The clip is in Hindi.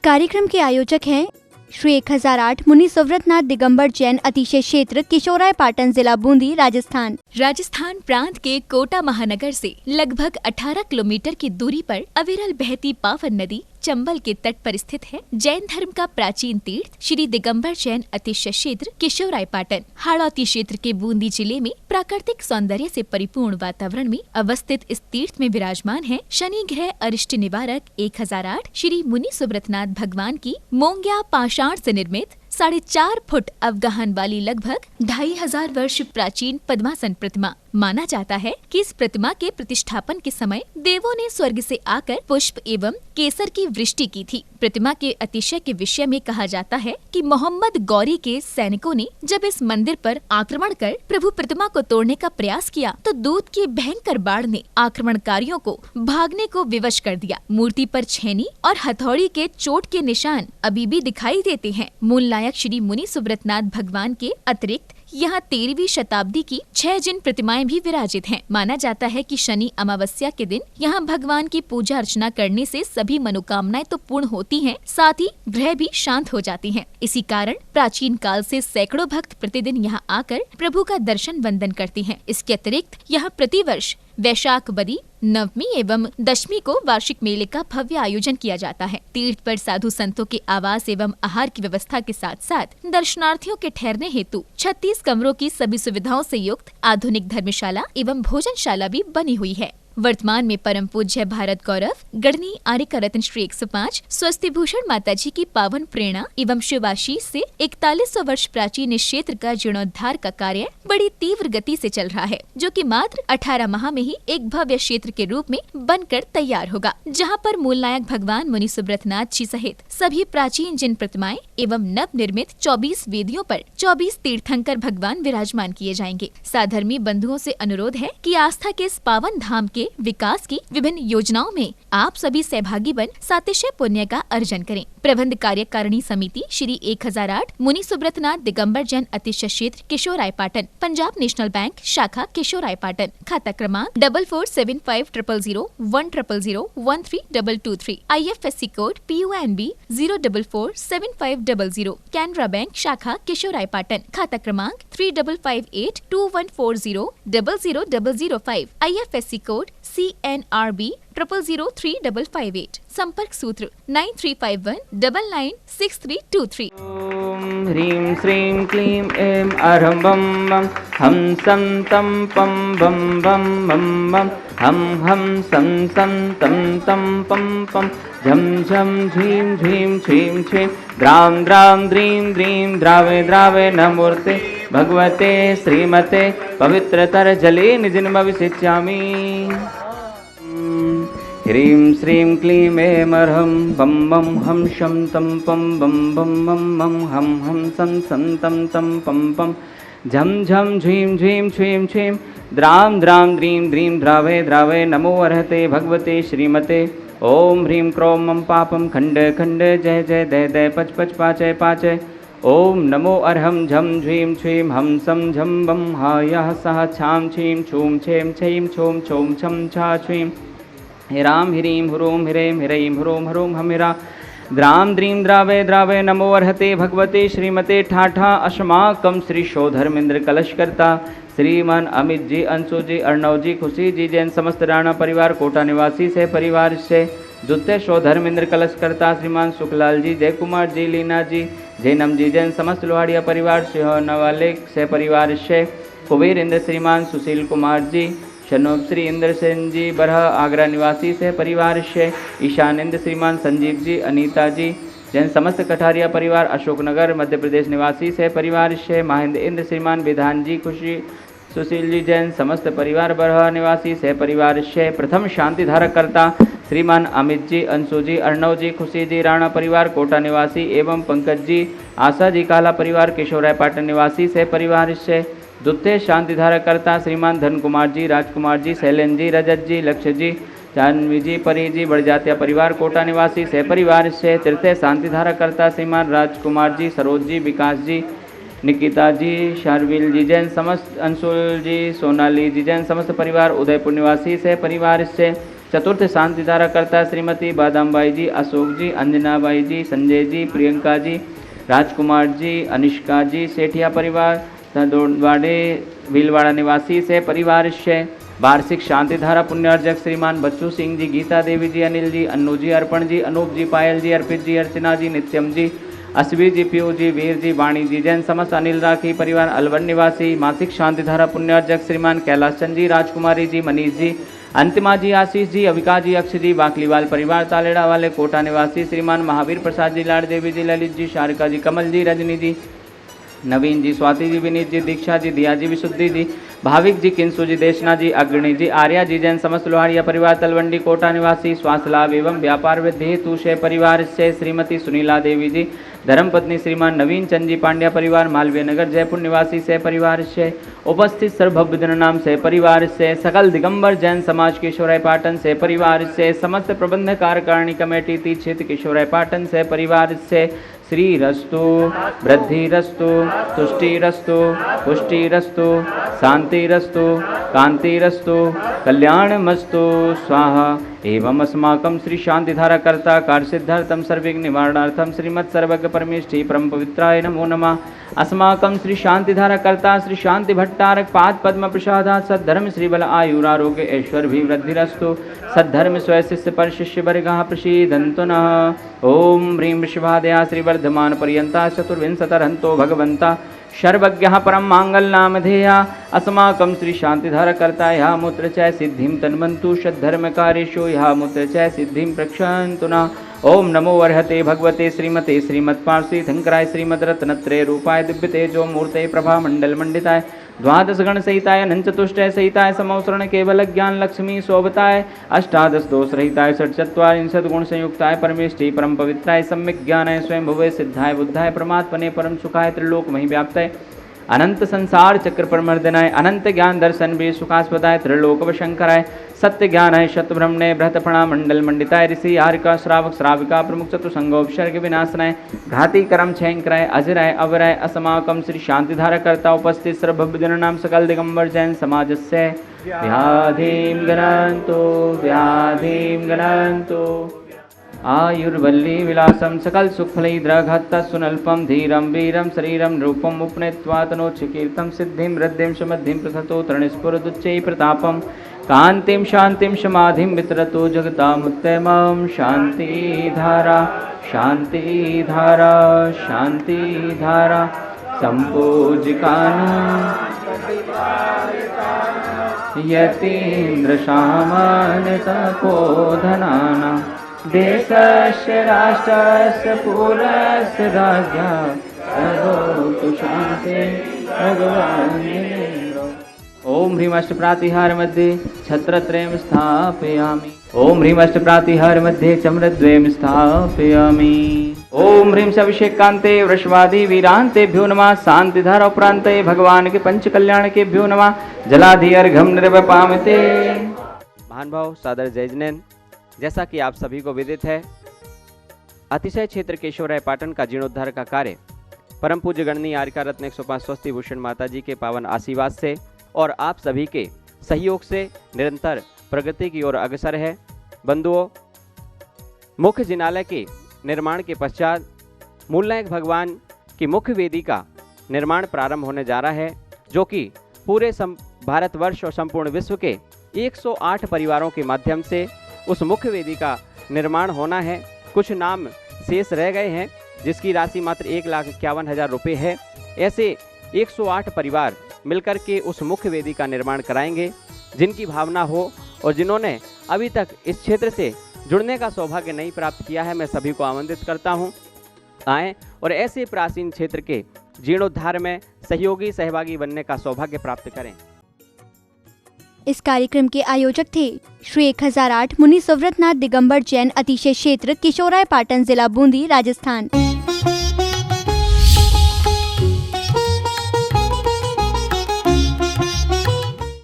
कार्यक्रम के आयोजक हैं श्री 1008 मुनि सुव्रतनाथ दिगंबर जैन अतिशय क्षेत्र किशोराय पाटन जिला बूंदी राजस्थान। राजस्थान प्रांत के कोटा महानगर से लगभग 18 किलोमीटर की दूरी पर अविरल बहती पावन नदी चंबल के तट पर स्थित है। जैन धर्म का प्राचीन तीर्थ श्री दिगंबर जैन अतिशय क्षेत्र किशोराय पाटन हाड़ौती क्षेत्र के बूंदी जिले में प्राकृतिक सौंदर्य से परिपूर्ण वातावरण में अवस्थित इस तीर्थ में विराजमान है शनि ग्रह अरिष्ट निवारक 1008 श्री मुनि सुव्रतनाथ भगवान की मोंग्या पाषाण से निर्मित 4.5 फुट अवगाहन वाली लगभग 2500 वर्ष प्राचीन पद्मासन प्रतिमा। माना जाता है कि इस प्रतिमा के प्रतिष्ठापन के समय देवों ने स्वर्ग से आकर पुष्प एवं केसर की वृष्टि की थी। प्रतिमा के अतिशय के विषय में कहा जाता है कि मोहम्मद गौरी के सैनिकों ने जब इस मंदिर पर आक्रमण कर प्रभु प्रतिमा को तोड़ने का प्रयास किया तो दूध की भयंकर बाढ़ ने आक्रमणकारियों को भागने को विवश कर दिया। मूर्ति पर छेनी और हथौड़ी के चोट के निशान अभी भी दिखाई देते हैं। मूल नायक श्री मुनि सुव्रतनाथ भगवान के अतिरिक्त यहाँ 13वीं शताब्दी की 6 जिन प्रतिमाएं भी विराजित हैं। माना जाता है कि शनि अमावस्या के दिन यहाँ भगवान की पूजा अर्चना करने से सभी मनोकामनाएं तो पूर्ण होती हैं, साथ ही ग्रह भी शांत हो जाती हैं। इसी कारण प्राचीन काल से सैकड़ों भक्त प्रतिदिन यहाँ आकर प्रभु का दर्शन वंदन करते हैं। इसके अतिरिक्त यहाँ प्रतिवर्ष वैशाख बदी नवमी एवं दशमी को वार्षिक मेले का भव्य आयोजन किया जाता है। तीर्थ पर साधु संतों के आवास एवं आहार की व्यवस्था के साथ साथ दर्शनार्थियों के ठहरने हेतु 36 कमरों की सभी सुविधाओं से युक्त आधुनिक धर्मशाला एवं भोजनशाला भी बनी हुई है। वर्तमान में परम पूज्य भारत गौरव गढ़नी आर्यका रत्न श्री 105 स्वस्ति भूषण माता जी की पावन प्रेरणा एवं शिवाशीष से 4100 वर्ष प्राचीन इस क्षेत्र का जीर्णोद्धार का कार्य बड़ी तीव्र गति से चल रहा है, जो कि मात्र 18 माह में ही एक भव्य क्षेत्र के रूप में बनकर तैयार होगा, जहां पर मूल नायक भगवान मुनि सुव्रतनाथ जी सहित सभी प्राचीन जिन प्रतिमाएं एवं नव निर्मित 24 वेदियों पर 24 तीर्थंकर भगवान विराजमान किए जाएंगे। साधर्मी बंधुओं से अनुरोध है कि आस्था के इस पावन धाम के विकास की विभिन्न योजनाओं में आप सभी सहभागी बन सातिशय पुण्य का अर्जन करें। प्रबंध कार्यकारिणी समिति श्री 1008 मुनि सुव्रतनाथ दिगंबर जैन अतिशय क्षेत्र किशोराय पाटन, पंजाब नेशनल बैंक शाखा किशोराय पाटन, खाता क्रमांक 4475000100132223, IFSC code PUNB 0447500, Canara bank शाखा किशोराय पाटन, खाता क्रमांक 358521400005, IFSC कोड CNRB 000358, संपर्क सूत्र 9351996323। ओम ह्रीं श्रीं क्लीं ऐं अरहं बम बम हम सं तं पं बम बम बम बम हम सं तं तं पं पं झं झं झीं झीं छीं छीं द्रां द्रां द्रीं द्रीं द्रावे द्रावे नमोर्ते भगवते श्रीमते पवित्रतर जले निजन्मविषिच्यामि। ह्रीं श्रीं क्लीं ऐं अरहं बम बम हम शं तं पं बम बम बम बम हम सं तं तं पं पं झं झं झीं झीं छीं छीं द्रां द्रां द्रीं द्रीं द्रावे द्रावे नमो अर्हते भगवते श्रीमते। ओम ह्रीं क्रों मम पापं खंड खंड जय जय दय दय पच पच पाचय पाचय। ओम नमो अर्हं झं झीं छीं हम सं झं बम हायः सह छां छीं छूं छें छीं छूं छौं छं छा छीं हिरां ह्रीं हुरूं ह्रीं ह्रीं हुरूं हरूं हमिरा द्रां द्रीं द्रावे द्रावे नमो अर्हते भगवते श्रीमते। ठाठा अस्माकं श्री शोधर्मेंद्र कलशकर्ता श्रीमान अमित जी, अंशु जी, अर्णव जी, खुशी जी जैन समस्त राणा परिवार कोटा निवासी से परिवार से द्वितीय शोधर्मेंद्र कलशकर्ता श्रीमान सुखलाल जी, जय कुमार जी, लीना जी, जैनम जी जैन समस्त लोहाड़िया परिवार से नवाले से परिवार से कुबेर इंद्र श्रीमान सुशील कुमार जी, शनोब श्री इंद्र सेन जी बरह आगरा निवासी से परिवार से ईशान इंद्र श्रीमान संजीव जी, अनीता जी जैन समस्त कठारिया परिवार अशोकनगर मध्य प्रदेश निवासी से परिवार से महेंद्र इंद्र श्रीमान विधान जी, खुशी सुशील जी जैन समस्त परिवार बरह निवासी से परिवार से प्रथम शांति धारक करता श्रीमान अमित जी, अंशु जी, अर्णव जी, खुशी जी राणा परिवार कोटा निवासी एवं पंकज जी, आशा जी काला परिवार किशोराय पाटन निवासी से परिवार से द्वितीय शांति धारक करता श्रीमान धन कुमार जी, राजकुमार जी, शैलेंद्र जी, रजत जी, लक्ष्य जी, जानवी जी, परी जी बड़जातिया परिवार कोटा निवासी से परिवार से तृतीय शांति धारक करता श्रीमान राजकुमार जी, सरोज जी, विकास जी, निकिता जी, शारविल जी जैन समस्त, अंशुल जी, सोनाली जी जैन समस्त परिवार उदयपुर निवासी से परिवार से चतुर्थ शांतिधारा करता श्रीमती बादामबाई जी, अशोक जी, अंजनाबाई जी, संजय जी, प्रियंका जी, राजकुमार जी, अनिष्का जी, सेठिया परिवार, दौड़वाड़े भीलवाड़ा निवासी से परिवार से वार्षिक शांतिधारा पुण्यार्जक श्रीमान बच्चू सिंह जी, गीता देवी जी, अनिल जी, अन्नू जी, अर्पण जी, अनूप जी, पायल जी, अर्पित जी, अर्चना जी, नित्यम जी, अश्वी जी, पीयू जी, वीर जी, वाणी जी, जैन समस्त अनिल राखी परिवार अलवर निवासी। मासिक शांतिधारा पुण्यार्जक श्रीमान कैलाश चंद जी, राजकुमारी जी, मनीष जी, अंतिमा जी, आशीष जी, अविका जी, अक्ष जी, बाकलीवाल परिवार तालेड़ा वाले कोटा निवासी श्रीमान महावीर प्रसाद जी, लाड़ देवी जी, ललित जी, शारिका जी, कमल जी, रजनी जी, नवीन जी, स्वाति जी, विनीत जी, दीक्षा जी, दिया जी, विशुद्धि जी, भाविक जी, किंसु जी, देशना जी, अग्रणी जी, आर्या जी, जैन समस्त लोहारिया परिवार तलवंडी कोटा निवासी। स्वास्थ्य लाभ एवं व्यापार वृद्धि हेतु से परिवार से श्रीमती सुनीला देवी जी, धर्मपत्नी श्रीमान नवीन चंद जी, पांड्या परिवार मालवीय नगर जयपुर निवासी से परिवार से उपस्थित सर्वभव्य दिन नाम से परिवार से सकल दिगंबर जैन समाज किशोराय पाटन से परिवार से समस्त प्रबंधक कार्यकारिणी कमेटी तीर्थ क्षेत्र किशोराय पाटन से परिवार से श्री रस्तु वृद्धिरस्तु तुष्टिरस्तु पुष्टिरस्तु शांतिरस्तु कांतिरस्तु कल्याणमस्तु स्वाहा। एवं अस्माकं श्री शांतिधारा कर्ता कार्य सिद्धार्थम सर्वविघ्न निवारणार्थम श्रीमत् सर्वज्ञ परमेष्ठी परम पवित्राय नमो नमः। अस्माकं श्री शांतिधारा कर्ता श्री शांति भट्टारक पाद पद्म प्रसादात् सद्धर्म श्रीबल आयुरारोग्य ऐश्वर्यभिवृद्धिरस्तु। सद्धर्म स्वय शिष्य पर शिष्य वर्गः प्रसीदन्तु नः। ओम ह्रीं शिवादया श्रीवर्धमान पर्यन्ता चतुर्विंशतिरहन्तो भगवन्ता सर्वज्ञः परम मांगल नामधेया। अस्माकं श्री शांतिधारा कर्ता यः मूत्र च सिद्धिं तन्वन्तु षद्धर्म कार्येषु यः मूत्र च सिद्धिं प्रक्षन्तु नः। ओम नमो अर्हते भगवते श्रीमते श्रीमत्पार्श्वी शंकराय श्रीमद्रत्नत्रय रूपाय दिव्य तेजो मूर्ते प्रभा मंडल मंडिताय द्वादश गण सहिताय अनंत चतुष्टय सहिताय समौसरण केवल ज्ञान लक्ष्मी शोभताय अष्टादश दोष रहिताय षट्चत्वारिंशत् गुण संयुक्ताय परमेष्ठी परम पवित्राय सम्यक ज्ञानाय स्वयं भुवे सिद्धाय बुद्धाय परमात्मने परम सुखाय त्रिलोक मही व्याप्ताय अनंत संसार चक्र परमर्दनाय अनंत ज्ञान दर्शन भी सुखास्पदाय त्रिलोक शंकराय सत्य ज्ञान है शत ब्रह्मणे बृहतफणा मंडल मंडिताय ऋषि हारिका श्रावक श्राविका प्रमुख चतुसंगोपसर्ग विनाशनाय घाती करम छयंकराय अजराय अवराय। अस्माकं श्री शांतिधारा कर्ता उपस्थित सर्वभव्य नाम सकल दिगंबर जैन समाजस्य व्याधिं गणन्तु आयुर्वल्ली विलासम सकल सुखफलैर्द्रघत्त सुनल्पम धीरम वीरम शरीरम रूपम उपनेत्वा तनोच्छकीर्तम सिद्धिं वृद्धिं समद्धिं प्रथतो तरणस्फुरदुच्चै प्रतापम कांतिं शांतिं समाधिं वितरतो जगतामुत्तमं। शांतिधारा शांतिधारा शांतिधारा संपूजिकानां यतीन्द्र सामान्य तपोधनानां देशस्य राष्ट्रस्य पूरस्य राज्ञा करोतु शान्ति भगवान्। ओम ह्रीं अष्टप्रातिहार मध्ये छत्रत्रयं स्थापयामि। ओम ह्रीं अष्टप्रातिहार मध्ये चम्रद्वयं स्थापयामि। ओम ह्रीं अभिषेकान्ते वृषवादि वीरान्तेभ्यो नमः। शांतिधारा उपरान्ते भगवान के पंच कल्याण केभ्यो नमः। जलाधि अर्घ्यं निर्वपामते। महानुभाव सादर जय जिनेन्द्र। जैसा कि आप सभी को विदित है, अतिशय क्षेत्र केशवराय पाटन का जीर्णोद्धार का कार्य परम पूज्य गणनीय आर्यका रत्न 105 स्वस्ति भूषण माता जी के पावन आशीर्वाद से और आप सभी के सहयोग से निरंतर प्रगति की ओर अग्रसर है। बंधुओं, मुख्य जिनालय के निर्माण के पश्चात मूलनायक भगवान की मुख्य वेदी का निर्माण प्रारंभ होने जा रहा है, जो कि पूरे भारतवर्ष और संपूर्ण विश्व के 108 परिवारों के माध्यम से उस मुख्य वेदी का निर्माण होना है। कुछ नाम शेष रह गए हैं, जिसकी राशि मात्र 1,51,000 रुपये है। ऐसे 108 परिवार मिलकर के उस मुख्य वेदी का निर्माण कराएंगे। जिनकी भावना हो और जिन्होंने अभी तक इस क्षेत्र से जुड़ने का सौभाग्य नहीं प्राप्त किया है, मैं सभी को आमंत्रित करता हूं, आएँ और ऐसे प्राचीन क्षेत्र के जीर्णोद्धार में सहभागी बनने का सौभाग्य प्राप्त करें। इस कार्यक्रम के आयोजक थे श्री 1008 मुनि सुव्रतनाथ दिगंबर जैन अतिशय क्षेत्र किशोराय पाटन जिला बूंदी राजस्थान।